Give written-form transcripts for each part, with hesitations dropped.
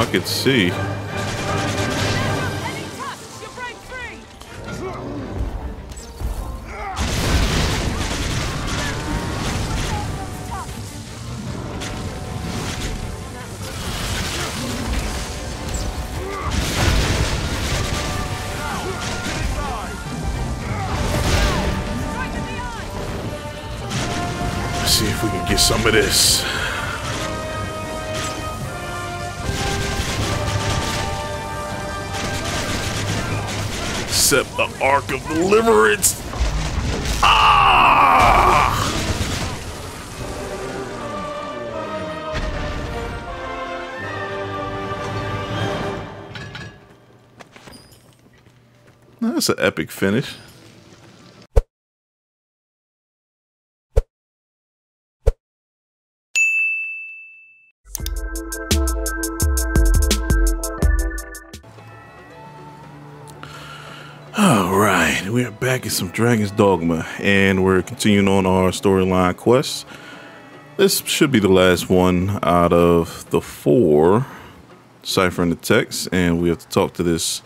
I could see. See if we can get some of this. Accept the Ark of Deliverance. Ah! That's an epic finish. Alright, we are back in some Dragon's Dogma, and we're continuing on our storyline quests. This should be the last one out of the 4 ciphering the text, and we have to talk to this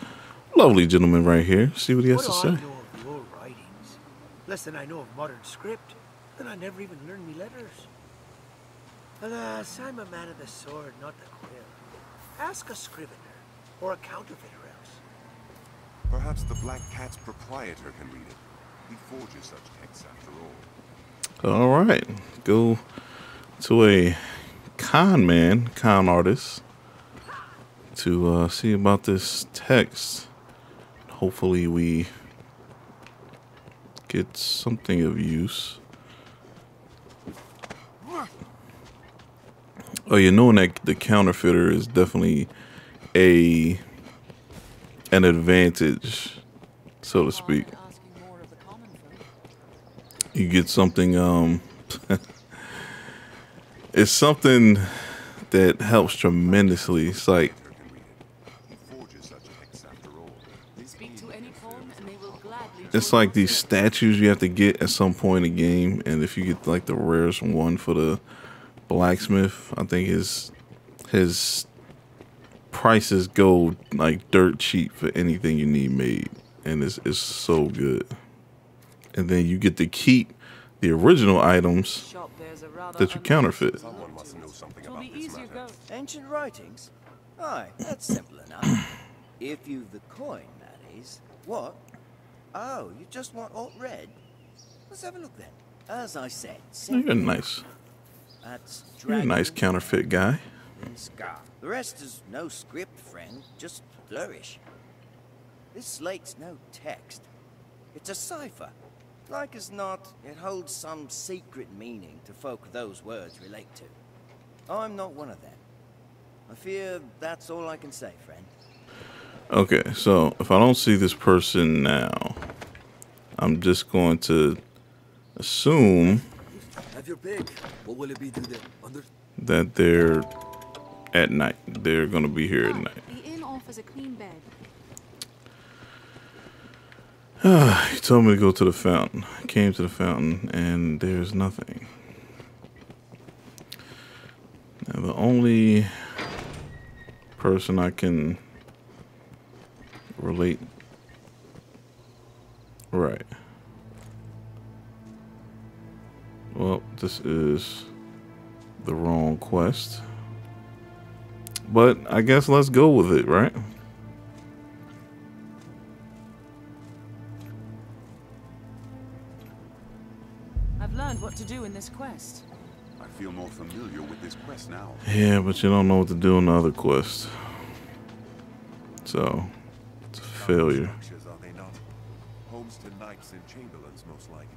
lovely gentleman right here, see what he has to say. I know of the old writings? Less than I know of modern script, and I never even learned me letters. Alas, I'm a man of the sword, not the quill. Ask a scrivener, or a counterfeiter else. Perhaps the Black Cat's proprietor can read it. He forges such texts after all. Alright, go to a con artist, to see about this text. Hopefully we get something of use. Oh, you know that the counterfeiter is definitely an advantage, so to speak. You get something, it's something that helps tremendously. It's like, it's like these statues you have to get at some point in the game, and if you get like the rarest one for the blacksmith, I think his prices go like dirt cheap for anything you need made, and it's so good. And then you get to keep the original items that you counterfeit. Someone must know something about this matter. Ancient writings? Aye, that's simple enough. If you've the coin, that is. What? Oh, you just want alt red? Let's have a look then. As I said, You're a nice counterfeit guy. Scar. The rest is no script, friend. Just flourish. This slate's no text. It's a cipher. Like as not, it holds some secret meaning to folk those words relate to. I'm not one of them. I fear that's all I can say, friend. Okay, so if I don't see this person now, I'm just going to assume Have your pick. What will it be today? that they're at night. They're going to be here at night. The inn offers a clean bed. He told me to go to the fountain. I came to the fountain, and there's nothing. Now, the only person I can relate... Right. Well, this is the wrong quest. But I guess let's go with it, right? I've learned what to do in this quest. I feel more familiar with this quest now. Yeah, but you don't know what to do in the other quest. So, it's a failure. Structures, are they not? Homes to knights and chamberlains, most likely.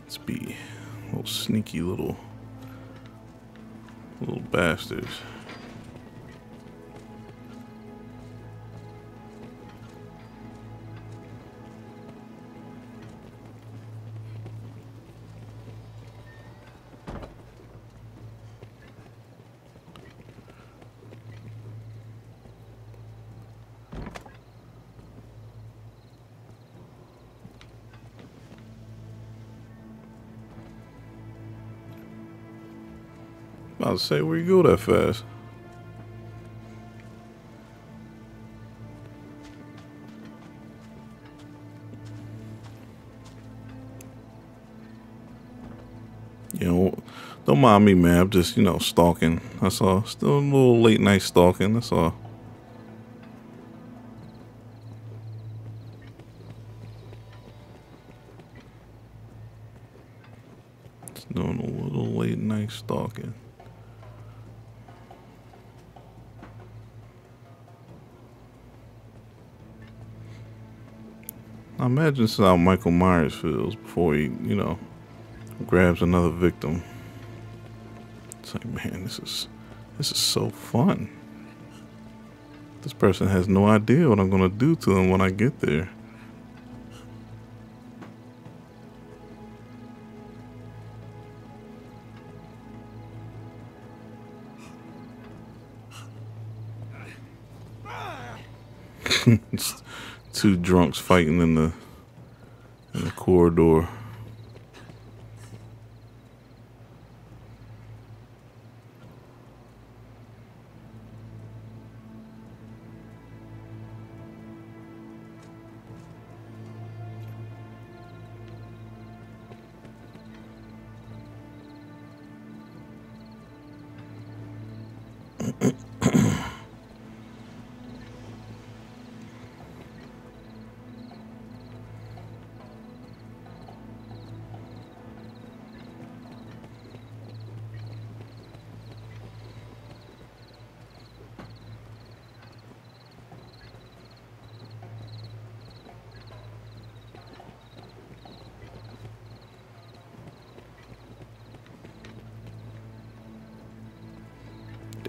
Let's be little sneaky little bastards. About to say, where you go that fast? You know, don't mind me, man. I'm just, stalking. That's all. Still a little late night stalking. That's all. Just doing a little late night stalking. I imagine this is how Michael Myers feels before he, grabs another victim. It's like, man, this is so fun. This person has no idea what I'm gonna do to them when I get there. It's two drunks fighting in the corridor.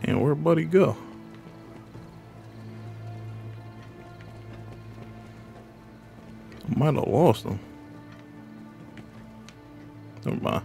Damn, where'd Buddy go? I might have lost him. Never mind.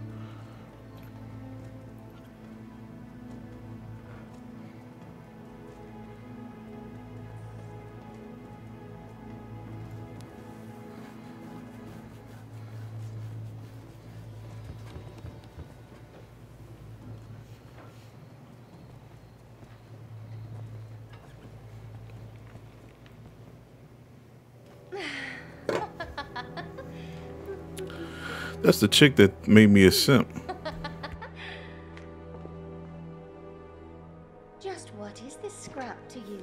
That's the chick that made me a simp. Just what is this scrap to you?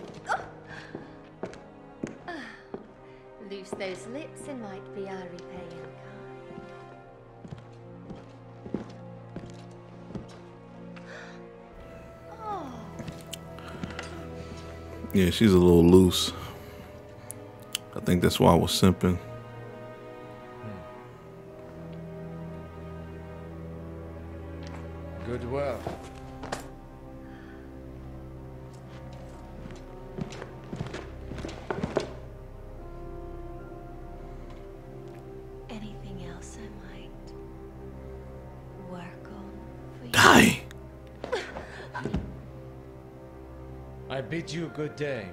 Loose those lips and might be our repaying kind. Oh. Yeah, she's a little loose. I think that's why I was simping. Good work. Anything else I might work on for you? Die! I bid you good day.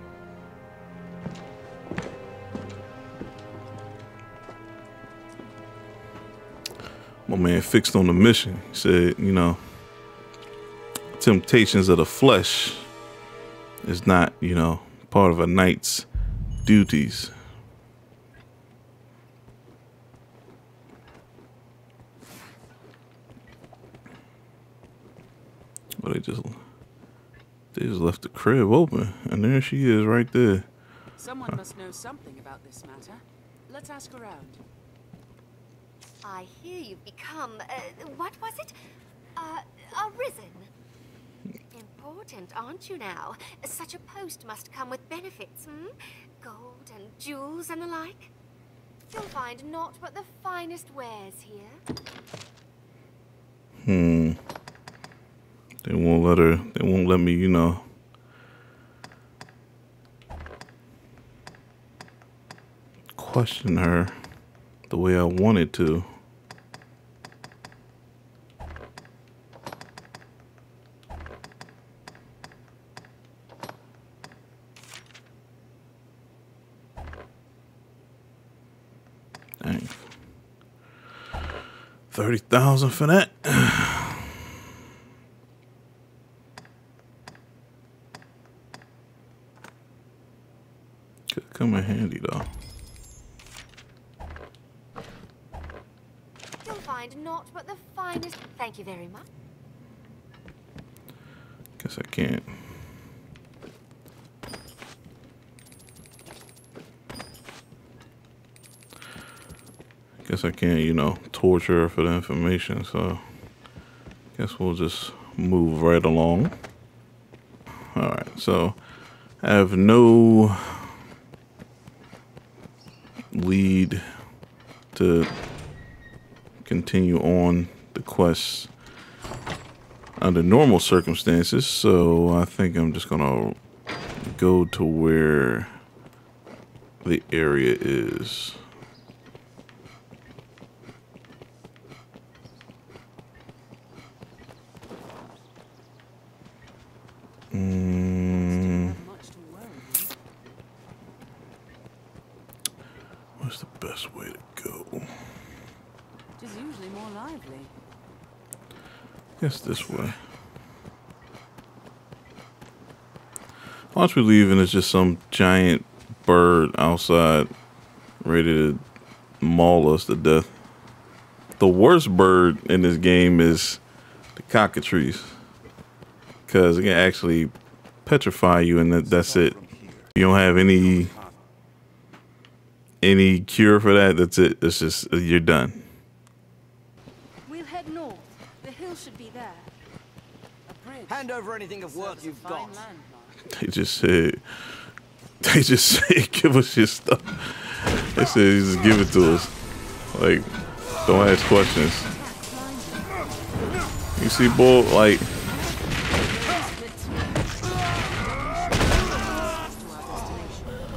My man fixed on the mission. He said, temptations of the flesh is not, part of a knight's duties. But they just left the crib open, and there she is right there. Someone must know something about this matter. Let's ask around. I hear you've become, what was it? Arisen. Important, aren't you now? Such a post must come with benefits, Gold and jewels and the like. You'll find naught but the finest wares here. They won't let me, question her the way I wanted to. Dang. 30,000 for that. come in handy though. You'll find naught but the finest. Thank you very much. Guess I can't. Guess I can't, you know, torture her for the information, so guess we'll just move right along. Alright, so I have no lead to continue on the quest under normal circumstances, so I think I'm just gonna go to where the area is. What's the best way to go? It is usually more lively. Guess this way. Once we leave and it's just some giant bird outside ready to maul us to death. The worst bird in this game is the cockatrice, because it can actually petrify you, and that's it. You don't have any cure for that. That's it. It's just, you're done. We'll head north. The hill should be there. A bridge. Hand over anything of worth you've got. They just said, give us your stuff. They said, just give it to us. Like, don't ask questions. You see, bull, like,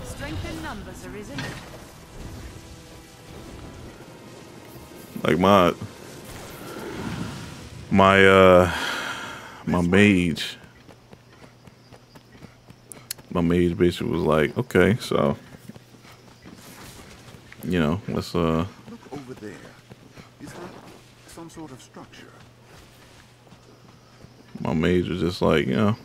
Strength in numbers, Arisen. like my mage basically was like, okay, so, you know, let's Look over there. Is that some sort of structure? my mage was just like, you know,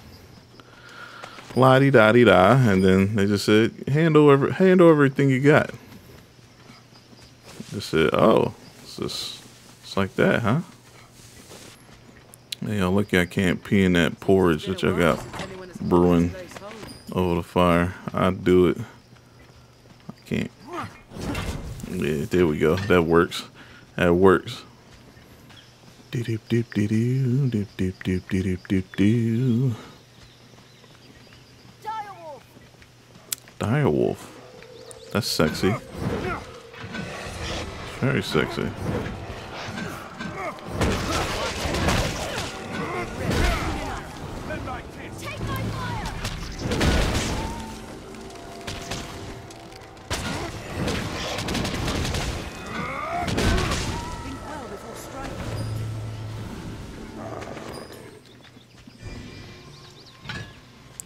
la-di-da-di-da, and then they just said, hand over everything you got. They said, oh, it's like that, huh? Hey, y'all, lucky I can't pee in that porridge that y'all got brewing over the fire. I'd do it. I can't. Yeah, there we go. That works. That works. Dip dip dip dip dip dip dip dip dip dip. Direwolf. That's sexy. Very sexy.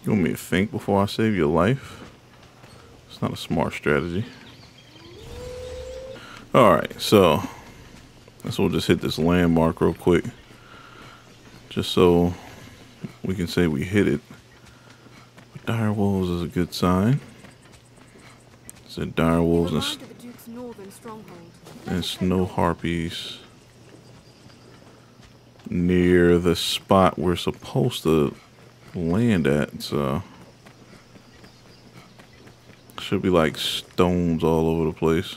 You want me to think before I save your life? It's not a smart strategy. Alright, so let's we'll just hit this landmark real quick. Just so we can say we hit it. But dire wolves is a good sign. It said dire wolves and snow harpies near the spot we're supposed to land at, so should be like stones all over the place.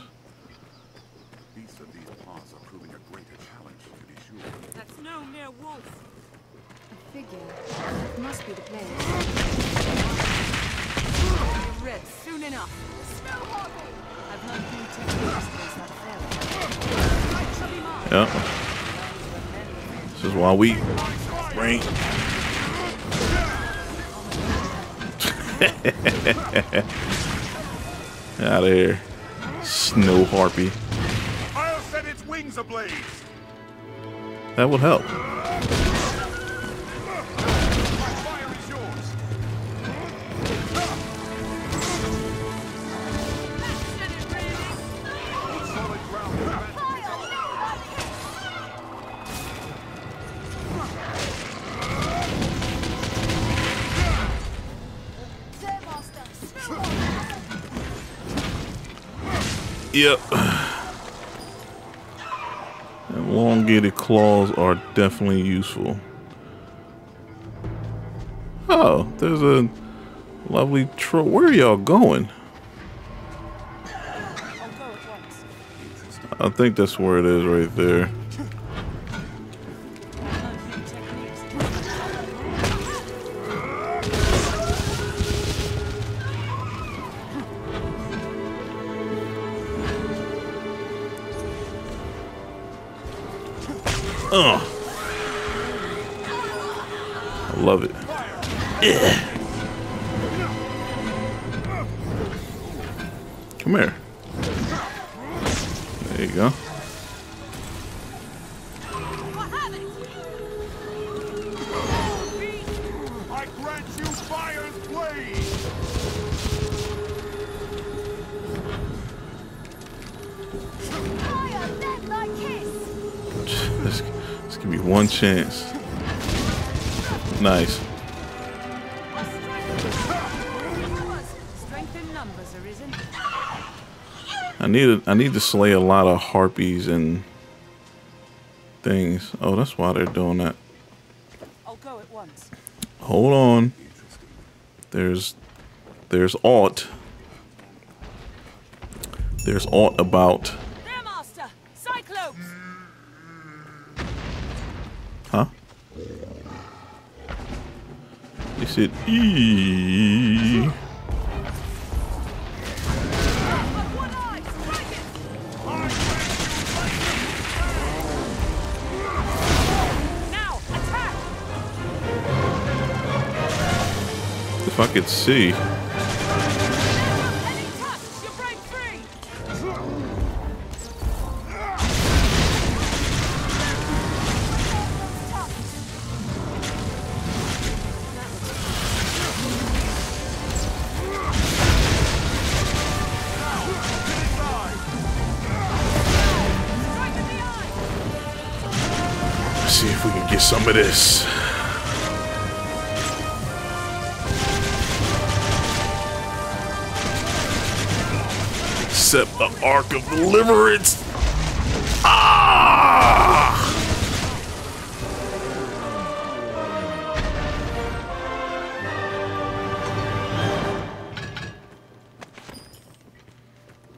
Beasts of these parts are proving a greater challenge, to be sure. That's no mere wolf. A figure. It must be the place. Red, soon enough. I've learned new techniques against that fairy. Yep. This is why we rank. Out of here, snow harpy. I'll set its wings ablaze. That would help. Fire is yours. Solid ground. Yep. Elongated claws are definitely useful. Oh, there's a lovely troll. Where are y'all going? I think that's where it is right there. I love it. Yeah. Come here. There you go. I grant you fire's blade. Just give me one chance. Nice. Strength in numbers, Arisen. I need to slay a lot of harpies and things. Oh, that's why they're doing that. I'll go at once. Hold on. There's aught. There's aught about. There, Master! Cyclops! Huh? They said E. If I could see. Let's see if we can get some of this. Except the Ark of Deliverance. Ah!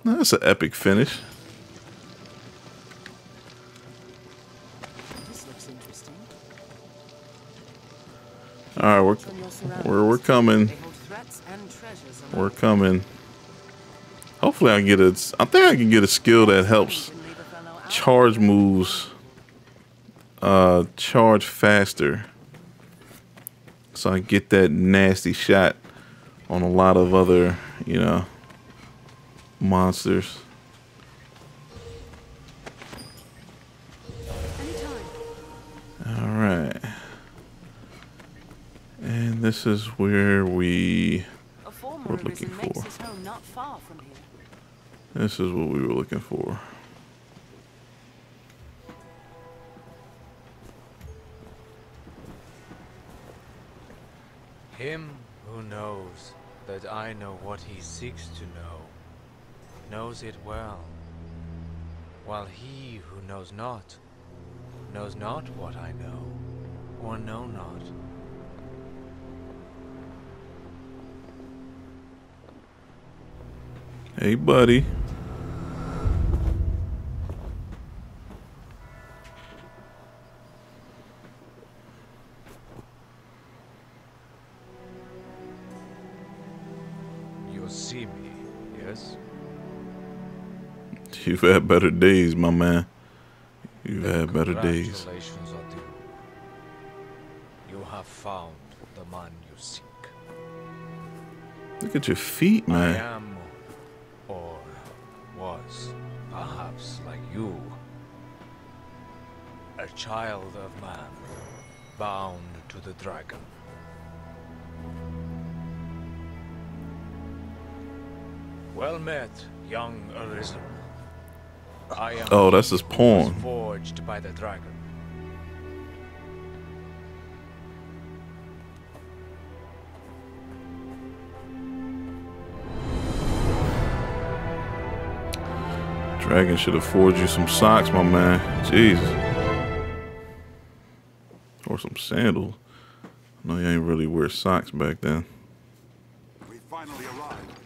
That's an epic finish. This looks interesting. All right, we're coming. They hold threats and treasures. We're coming. Hopefully I can get a. I think I can get a skill that helps charge moves. Charge faster. So I get that nasty shot on a lot of other, you know, monsters. All right. And this is where we were looking for. Not far from here. This is what we were looking for. Him who knows that I know what he seeks to know, knows it well, while he who knows not what I know, or know not. Hey, buddy. You see me, yes? You've had better days, my man. You've had better days. Congratulations are due. You have found the man you seek. Look at your feet, man. I am, or was, perhaps like you, a child of man, bound to the dragon. Well met, young Arisen. I am Oh, that's his pawn. forged by the dragon. Dragon should have forged you some socks, my man. Jesus. Or some sandals. No, you ain't really wear socks back then. We finally arrived.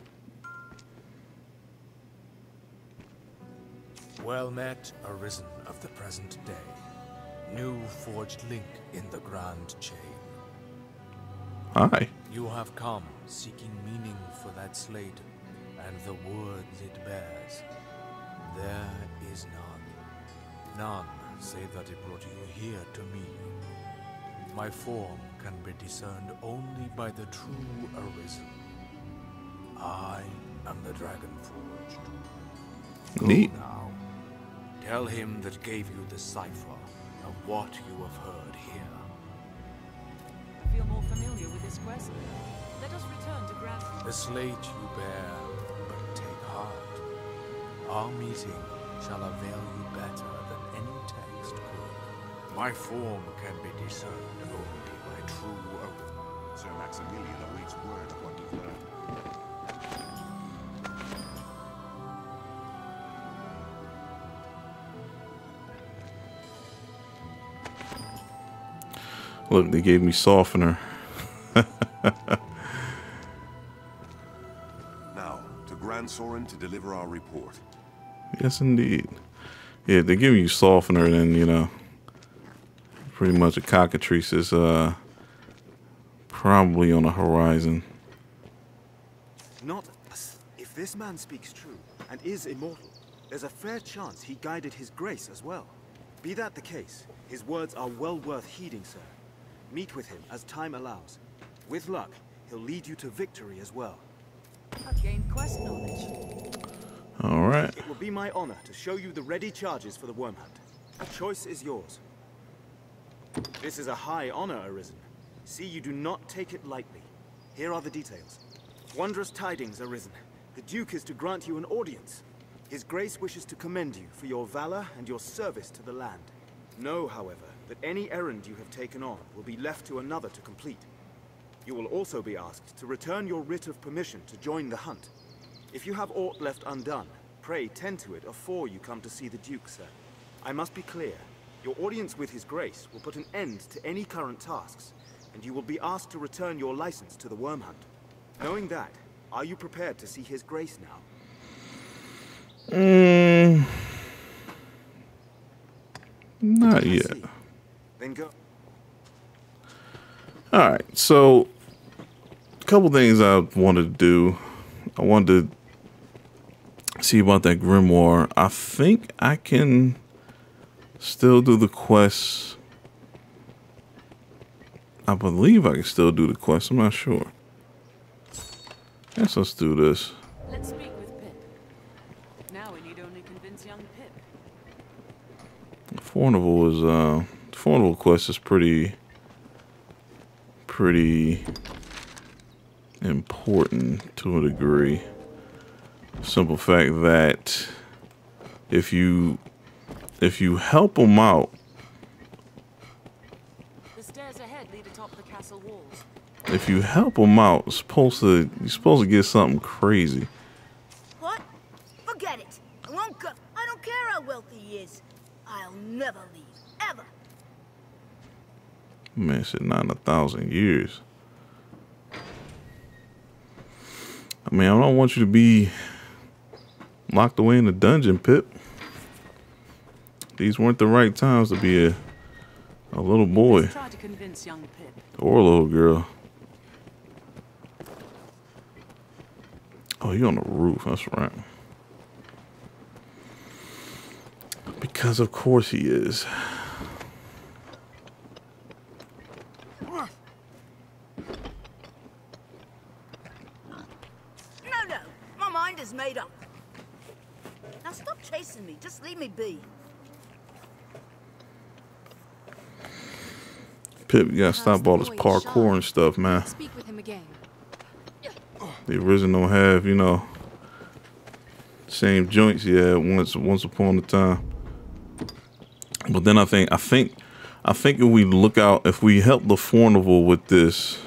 Well met, Arisen of the present day. New forged link in the grand chain. Hi. You have come seeking meaning for that slate and the words it bears. There is none. None save that it brought you here to me. My form can be discerned only by the true Arisen. I am the Dragon Forged. Go Neat. now. Tell him that gave you the cipher of what you have heard here. I feel more familiar with this quest. Let us return to Grand. The slate you bear, but take heart. Our meeting shall avail you better than any text could. My form can be discerned only by true Arisen. Sir Maximilian awaits word of what you've learned. Look, they gave me softener. Now, to Grand Soren to deliver our report. Yes, indeed. Yeah, they give you softener, then, you know, pretty much a cockatrice is probably on the horizon. Not us. If this man speaks true and is immortal, there's a fair chance he guided his grace as well. Be that the case, his words are well worth heeding, sir. Meet with him as time allows. With luck, he'll lead you to victory as well. I've gained quest knowledge. All right. It will be my honor to show you the ready charges for the worm hunt. The choice is yours. This is a high honor, Arisen. See, you do not take it lightly. Here are the details. Wondrous tidings, Arisen. The Duke is to grant you an audience. His Grace wishes to commend you for your valor and your service to the land. Know, however, that any errand you have taken on will be left to another to complete. You will also be asked to return your writ of permission to join the hunt. If you have aught left undone, pray tend to it afore you come to see the Duke, sir. I must be clear. Your audience with His Grace will put an end to any current tasks, and you will be asked to return your license to the worm hunt. Knowing that, are you prepared to see His Grace now? Not yet. Then go. All right, so a couple things I wanted to do. I wanted to see about that grimoire. I think I can still do the quests. I believe I can still do the quest. I'm not sure. Yes, let's do this. Let's speak with Pip. Now we need only convince young Pip. Fornival is the Fornival quest is pretty important to a degree. Simple fact that if you help them out, The stairs ahead lead atop the castle walls. if you help them out, you're supposed to get something crazy. What? Forget it. I won't go. I don't care how wealthy he is. I'll never leave. Ever. Man, shit, not in 1,000 years. I mean, I don't want you to be locked away in the dungeon, Pip. These weren't the right times to be a little boy Let's try to convince young Pip. or a little girl. Oh, you're on the roof. That's right. Because of course he is. No, my mind is made up. Now stop chasing me. Just leave me be. Pip, you gotta stop all this parkour and stuff, man. Speak with him again. The Arisen don't have, you know, same joints he had once upon a time. But then I think if we look out, if we help the Fornival with this,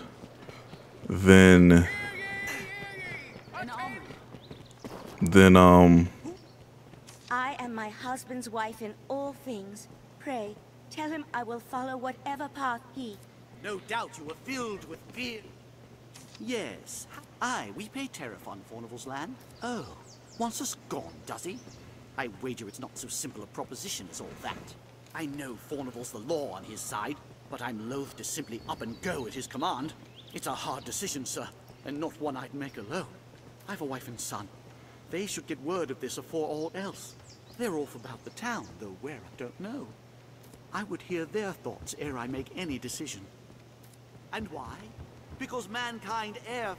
then I my husband's wife in all things. Pray, tell him I will follow whatever path he... No doubt you were filled with fear. Yes. Aye, we pay tariff on Fornival's land. Oh, wants us gone, does he? I wager it's not so simple a proposition as all that. I know Fornival's the law on his side, but I'm loath to simply up and go at his command. It's a hard decision, sir, and not one I'd make alone. I've a wife and son. They should get word of this afore all else. They're off about the town, though where I don't know. I would hear their thoughts ere I make any decision. And why? Because mankind err.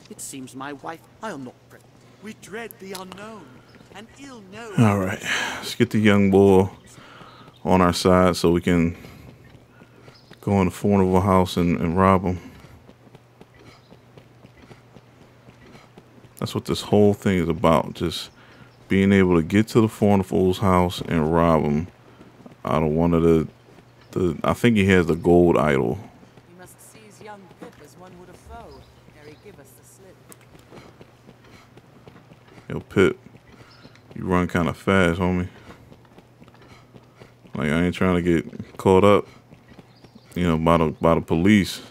It seems my wife, I'll not pray. We dread the unknown, and ill know. All right, let's get the young boy on our side so we can go in the Fornival house and rob him. That's what this whole thing is about. Just being able to get to the Fornival's house and rob him out of one of the I think he has the gold idol. You must seize young Pip as one would a foe. Ere he give us the slip. Yo, Pip, you run kind of fast, homie. Like, I ain't trying to get caught up, you know, by the police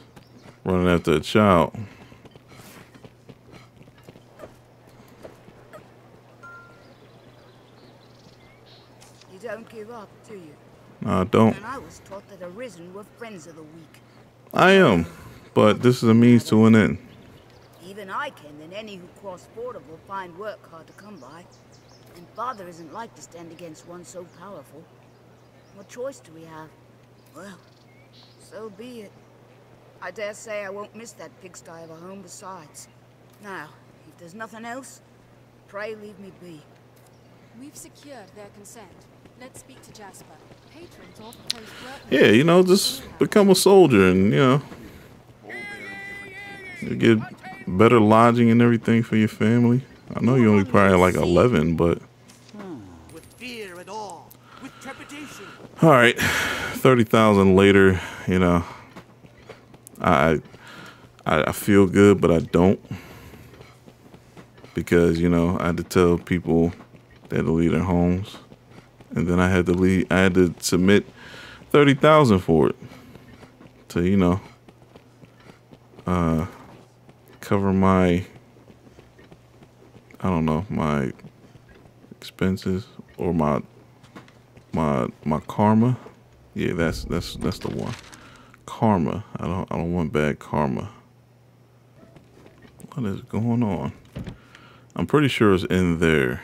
running after a child. You don't give up, do you? No, I don't. And I was taught that Arisen were friends of the weak. I am, but this is a means to an end. Even I can, and any who cross border will find work hard to come by. And Father isn't like to stand against one so powerful. What choice do we have? Well, so be it. I dare say I won't miss that pigsty of a home besides. Now, if there's nothing else, pray leave me be. We've secured their consent. Let's speak to Jasper. Patrons or proposed work. Yeah, you know, just become a soldier and, you know, you get better lodging and everything for your family. I know you're only probably like 11, but... With fear and awe, with trepidation. All right, 30,000 later, you know, I feel good, but I don't. Because, you know, I had to tell people they had to leave their homes. And then I had to submit 30,000 for it to, you know, cover my, I don't know, my expenses or my karma. Yeah, that's the one. Karma. I don't want bad karma. What is going on? I'm pretty sure it's in there.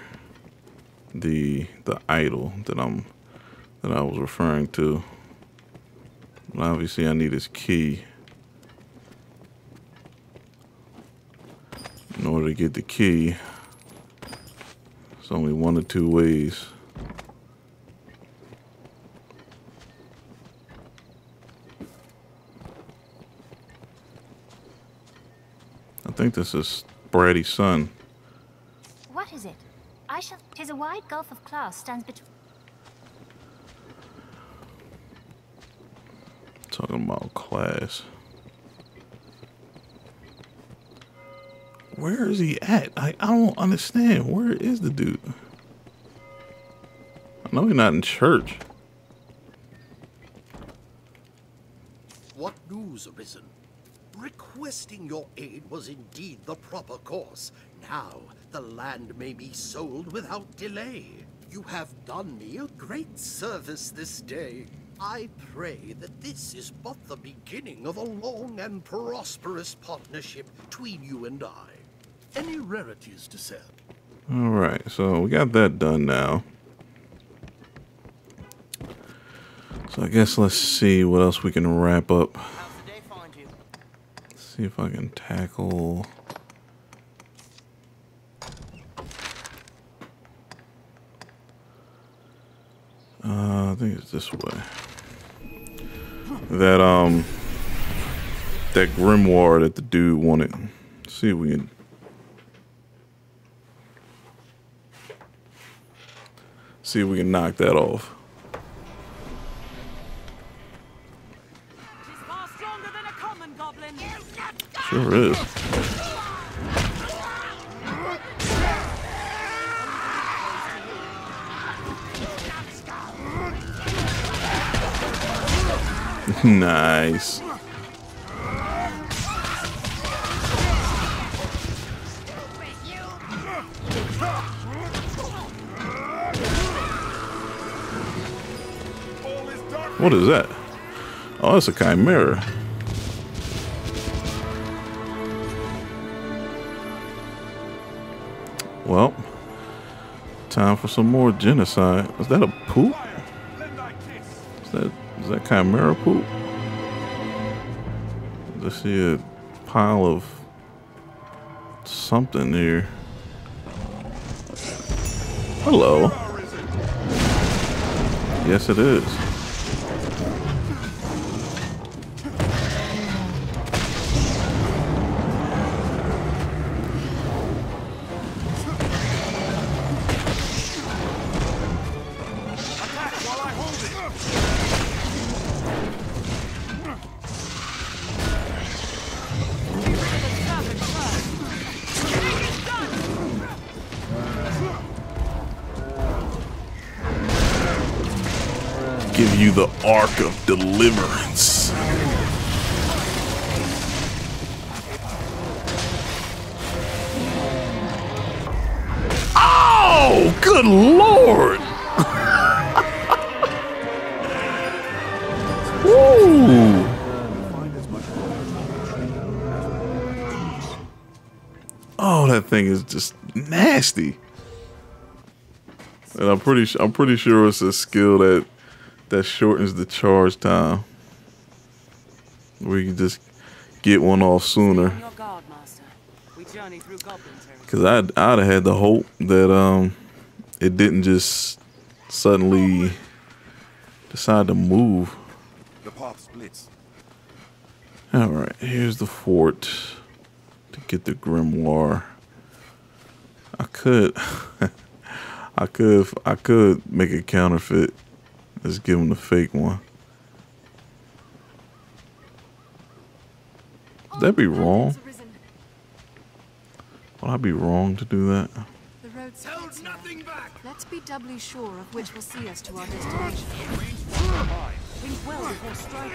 The idol that I was referring to. But obviously I need his key. In order to get the key, it's only one or two ways. I think this is Brady's son. What is it? I shall... 'Tis a wide gulf of class stands between... Talking about class. Where is he at? I don't understand. Where is the dude? I know he's not in church. What news, Arisen? Requesting your aid was indeed the proper course. Now, the land may be sold without delay. You have done me a great service this day. I pray that this is but the beginning of a long and prosperous partnership between you and I. Any rarities to sell? All right, so we got that done now. So I guess let's see what else we can wrap up. Let's see if I can tackle... I think it's this way. That grimoire that the dude wanted. Let's see if we can... See if we can knock that off. She's far stronger than a common goblin. Sure is. Nice. What is that? Oh, it's a chimera. Well, time for some more genocide. Is that a poop? Is that chimera poop? I see a pile of something here. Hello. Yes, it is. Give you the Ark of Deliverance. Oh, good Lord. Woo. Oh, that thing is just nasty. And I'm pretty sure it's a skill that shortens the charge time. Where you can just get one off sooner. Cause I'd have had the hope that it didn't just suddenly decide to move. The pop splits. All right, here's the fort to get the grimoire. I could make a counterfeit. Let's give him the fake one. Would that be wrong? Would I be wrong to do that? The road's nothing back. Let's be doubly sure of which will see us to our destination. Think well before striking.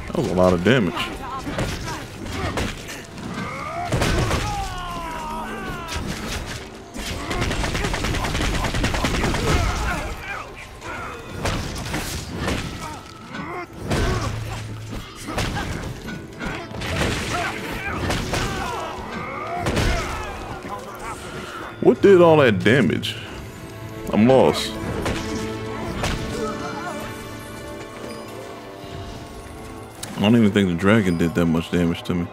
That was a lot of damage. What did all that damage? I'm lost. I don't even think the dragon did that much damage to me.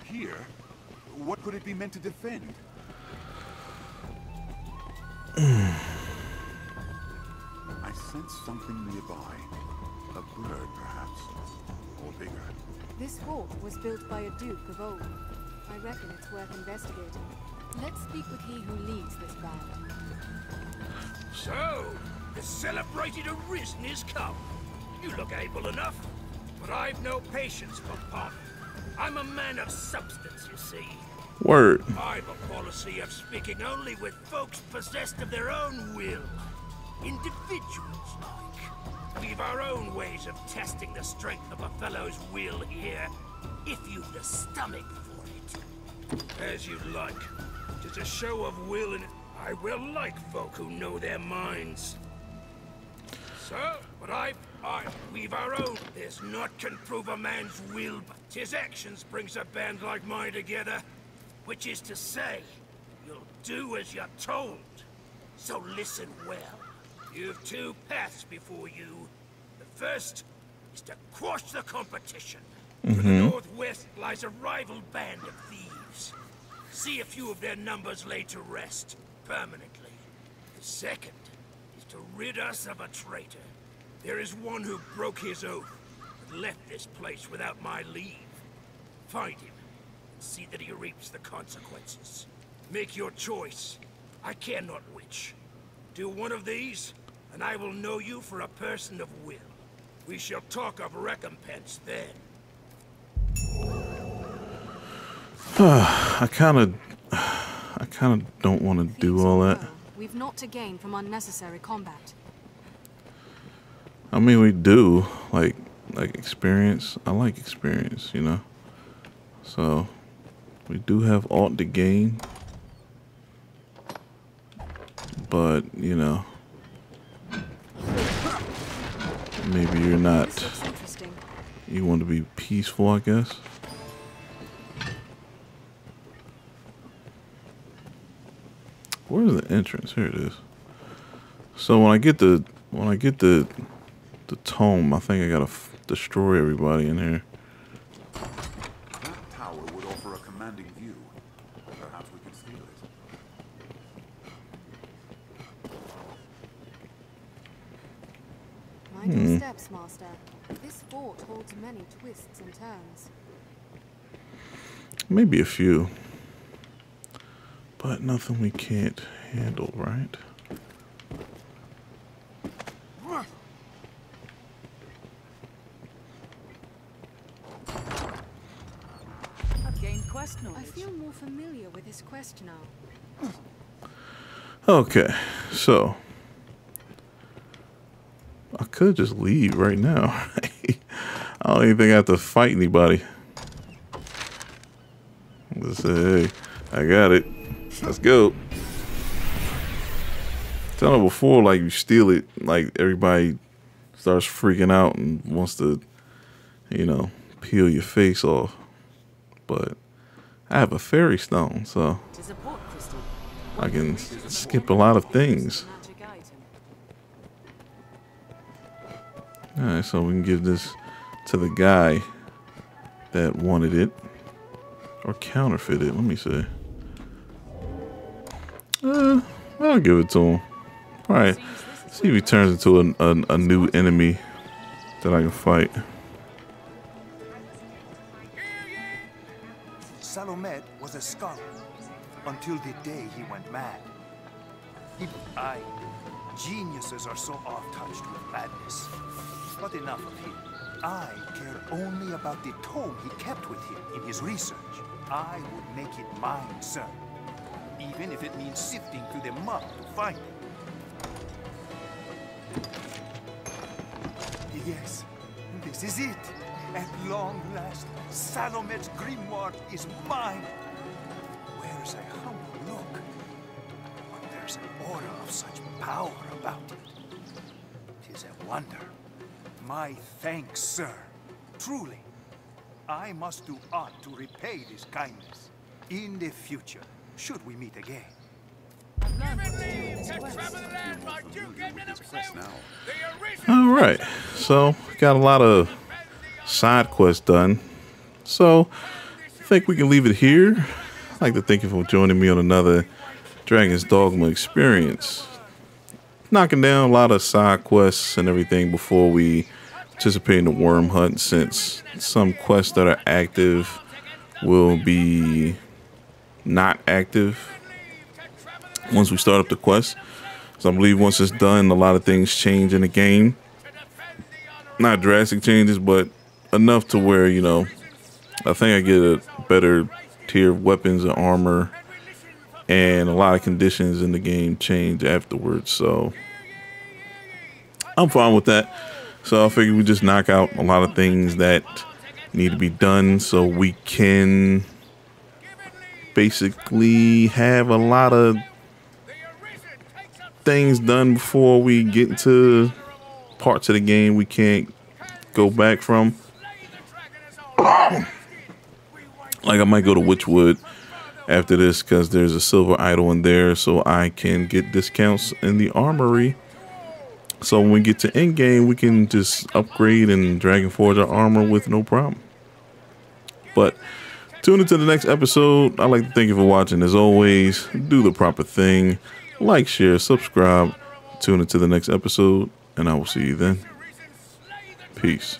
Here? What could it be meant to defend? I sense something nearby. A bird, perhaps. Or bigger. This fort was built by a duke of old. I reckon it's worth investigating. Let's speak with he who leads this band. So, the celebrated Arisen is come. You look able enough, but I've no patience for pomp. I'm a man of substance, you see. Word. I've a policy of speaking only with folks possessed of their own will. Individuals, like. We've our own ways of testing the strength of a fellow's will here, if you've the stomach for it. As you like. 'Tis a show of will, and I will like folk who know their minds. So, but we've our own. There's naught can prove a man's will, but 'tis actions brings a band like mine together. Which is to say, you'll do as you're told. So listen well. You've two paths before you. The first is to quash the competition. To the northwest lies a rival band of thieves. See a few of their numbers laid to rest, permanently. The second is to rid us of a traitor. There is one who broke his oath, but left this place without my leave. Find him, and see that he reaps the consequences. Make your choice. I care not which. Do one of these, and I will know you for a person of will. We shall talk of recompense then. I kind of don't want to do all that. We've not to gain from unnecessary combat. I mean, we do like experience. I like experience, you know. So we do have alt to gain, but you know, maybe you're not. You want to be peaceful, I guess. Where's the entrance? Here it is. So when I get the tome, I think I gotta destroy everybody in here. That tower would offer a commanding view. Perhaps we could steal it. Mind your steps, Master. This fort holds many twists and turns. Maybe a few, but nothing we can't handle, right? I feel more familiar with this quest now. Okay, so I could just leave right now. I don't even think I have to fight anybody. Just say, hey, I got it. Let's go. Tell them before, like, you steal it, like, everybody starts freaking out and wants to, you know, peel your face off. But I have a fairy stone, so I can skip a lot of things. Alright, so we can give this to the guy that wanted it. Or counterfeit it, let me see. I'll give it to him. Alright, see if he turns into a new enemy that I can fight. Salomed was a scholar until the day he went mad. Geniuses are so oft-touched with madness. But enough of him. I care only about the tome he kept with him in his research. I would make it mine, sir. Even if it means sifting through the mud to find it. Yes, this is it. At long last, Salomed's grimoire is mine. Wears a humble look, but there's an aura of such power about it. 'Tis a wonder. My thanks, sir. Truly, I must do aught to repay this kindness. In the future, should we meet again. Alright, so got a lot of side quests done. So I think we can leave it here. I'd like to thank you for joining me on another Dragon's Dogma experience. Knocking down a lot of side quests and everything before we participate in the worm hunt, since some quests that are active will be not active once we start up the quest. So I believe once it's done, a lot of things change in the game. Not drastic changes, but enough to where, you know, I think I get a better tier of weapons and armor, and a lot of conditions in the game change afterwards. So I'm fine with that. So I figured we just knock out a lot of things that need to be done so we can basically have a lot of things done before we get into parts of the game we can't go back from. Like I might go to Witchwood after this because there's a silver idol in there, so I can get discounts in the armory. So when we get to end game, we can just upgrade and Dragon Forge our armor with no problem. But tune into the next episode. I'd like to thank you for watching. As always, do the proper thing. Like, share, subscribe. Tune into the next episode, and I will see you then. Peace.